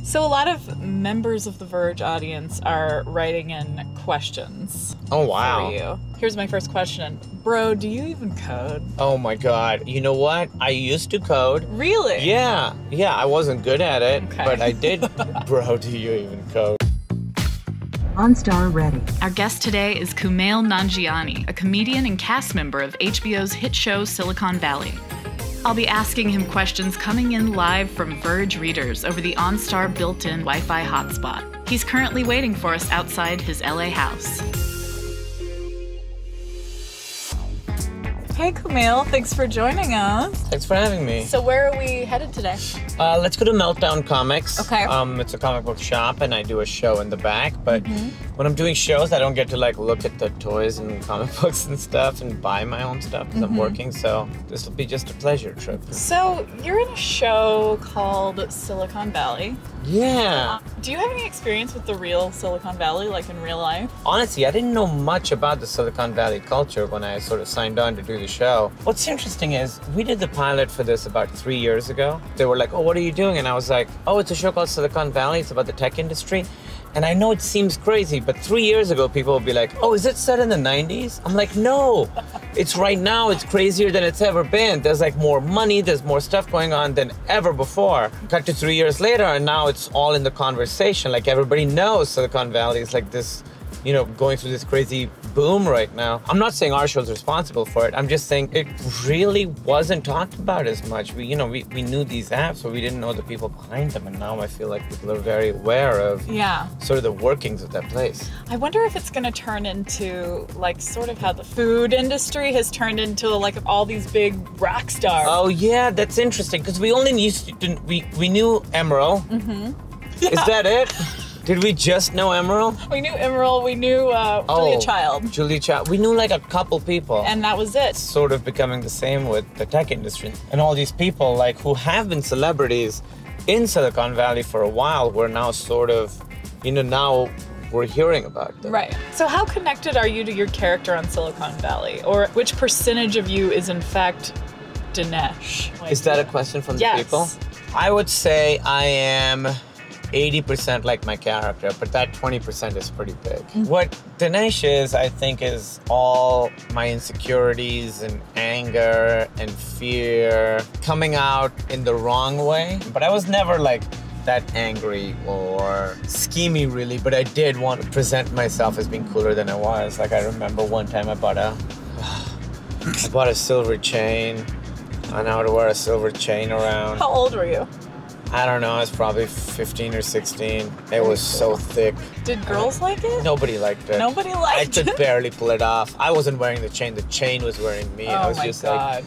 So a lot of members of the Verge audience are writing in questions. Oh, wow. For you. Here's my first question. Bro, do you even code? Oh my God. You know what? I used to code. Really? Yeah, I wasn't good at it, Okay. but I did. Bro, do you even code? OnStar ready. Our guest today is Kumail Nanjiani, a comedian and cast member of HBO's hit show Silicon Valley. I'll be asking him questions coming in live from Verge readers over the OnStar built-in Wi-Fi hotspot. He's currently waiting for us outside his LA house. Hey Kumail, thanks for joining us. Thanks for having me. So where are we headed today? Let's go to Meltdown Comics. Okay. It's a comic book shop, and I do a show in the back. But when I'm doing shows, I don't get to like look at the toys and comic books and stuff and buy my own stuff because I'm working. So this will be just a pleasure trip. So you're in a show called Silicon Valley. Yeah. Do you have any experience with the real Silicon Valley, like in real life? Honestly, I didn't know much about the Silicon Valley culture when I sort of signed on to do the show. What's interesting is we did the pilot for this about 3 years ago. They were like, oh, what are you doing? And I was like, oh, it's a show called Silicon Valley. It's about the tech industry. And I know it seems crazy, but 3 years ago, people would be like, oh, is it set in the 90s? I'm like, no, it's right now. It's crazier than it's ever been. There's like more money. There's more stuff going on than ever before. Cut to 3 years later, and now it's all in the conversation. Like everybody knows Silicon Valley is like this, you know, going through this crazy boom right now. I'm not saying our show's responsible for it. I'm just saying it really wasn't talked about as much. We knew these apps, but we didn't know the people behind them. And now I feel like people are very aware of sort of the workings of that place. I wonder if it's going to turn into like sort of how the food industry has turned into like all these big rock stars. Oh yeah, that's interesting because we only used to, we knew Emerald. Is that it? Did we just know Emerald? We knew Emerald, we knew Julia Child. Julia Child. We knew like a couple people. And that was it. Sort of becoming the same with the tech industry. And all these people like who have been celebrities in Silicon Valley for a while, we're now sort of, you know, now we're hearing about them. Right. So how connected are you to your character on Silicon Valley? Or which percentage of you is in fact Dinesh? Is that a question from the people? I would say I am 80% like my character, but that 20% is pretty big. What Dinesh is, I think, is all my insecurities and anger and fear coming out in the wrong way. But I was never like that angry or schemy really, but I did want to present myself as being cooler than I was. Like I remember one time I bought a silver chain. I know how to wear a silver chain around. How old were you? I don't know, I was probably 15 or 16. It was so thick. Did girls like it? Nobody liked it. Nobody liked it? I could barely pull it off. I wasn't wearing the chain was wearing me. I was just like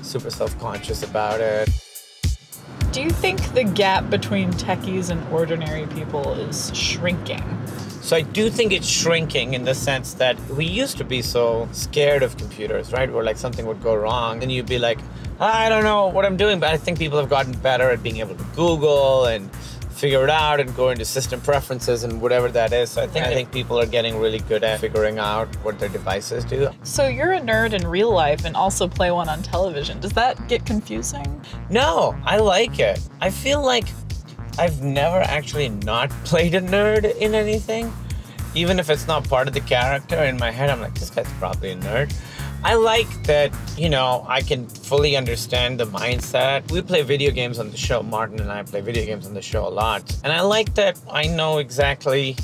super self-conscious about it. Do you think the gap between techies and ordinary people is shrinking? So I do think it's shrinking in the sense that we used to be so scared of computers, right? Where like something would go wrong and you'd be like, I don't know what I'm doing, but I think people have gotten better at being able to Google and figure it out and go into system preferences and whatever that is. So I think people are getting really good at figuring out what their devices do. So you're a nerd in real life and also play one on television. Does that get confusing? No, I like it. I feel like I've never actually not played a nerd in anything. Even if it's not part of the character, in my head I'm like, this guy's probably a nerd. I like that, you know, I can fully understand the mindset. We play video games on the show. Martin and I play video games on the show a lot. And I like that I know exactly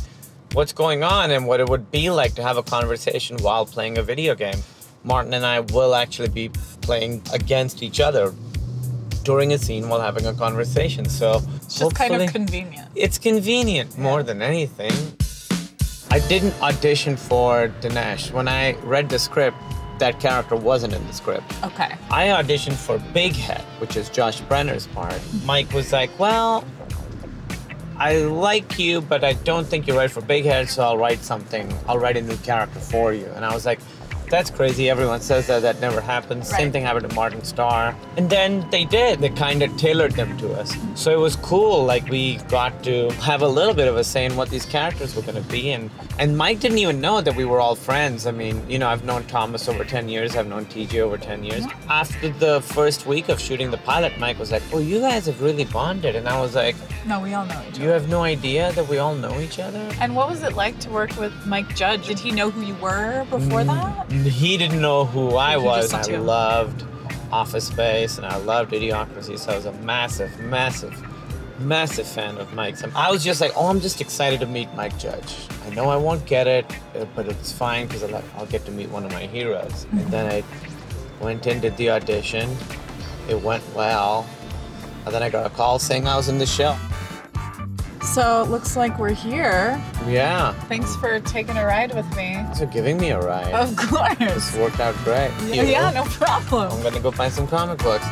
what's going on and what it would be like to have a conversation while playing a video game. Martin and I will actually be playing against each other during a scene while having a conversation. So it's just kind of convenient. It's convenient more than anything. I didn't audition for Dinesh. When I read the script, that character wasn't in the script. Okay. I auditioned for Big Head, which is Josh Brenner's part. Mike was like, well, I like you, but I don't think you're right for Big Head, so I'll write a new character for you. And I was like, That's crazy. Everyone says that. That never happens. Right. Same thing happened to Martin Starr. And then they did. They kind of tailored them to us. So it was cool. Like, we got to have a little bit of a say in what these characters were going to be. And Mike didn't even know that we were all friends. I mean, you know, I've known Thomas over 10 years. I've known TJ over 10 years. After the first week of shooting the pilot, Mike was like, oh, you guys have really bonded. And I was like, No, we all know each other. you have no idea that we all know each other? And what was it like to work with Mike Judge? Did he know who you were before that? He didn't know who I He was. just saw I you. loved Office Space and I loved Idiocracy. So I was a massive, massive, massive fan of Mike's. I was just like, oh, I'm just excited to meet Mike Judge. I know I won't get it, but it's fine because I'll get to meet one of my heroes. And then I went in, did the audition. It went well. And then I got a call saying I was in the show. So it looks like we're here. Yeah. Thanks for taking a ride with me. Thanks for giving me a ride. Of course. This worked out great. Yeah, no problem. I'm gonna go find some comic books.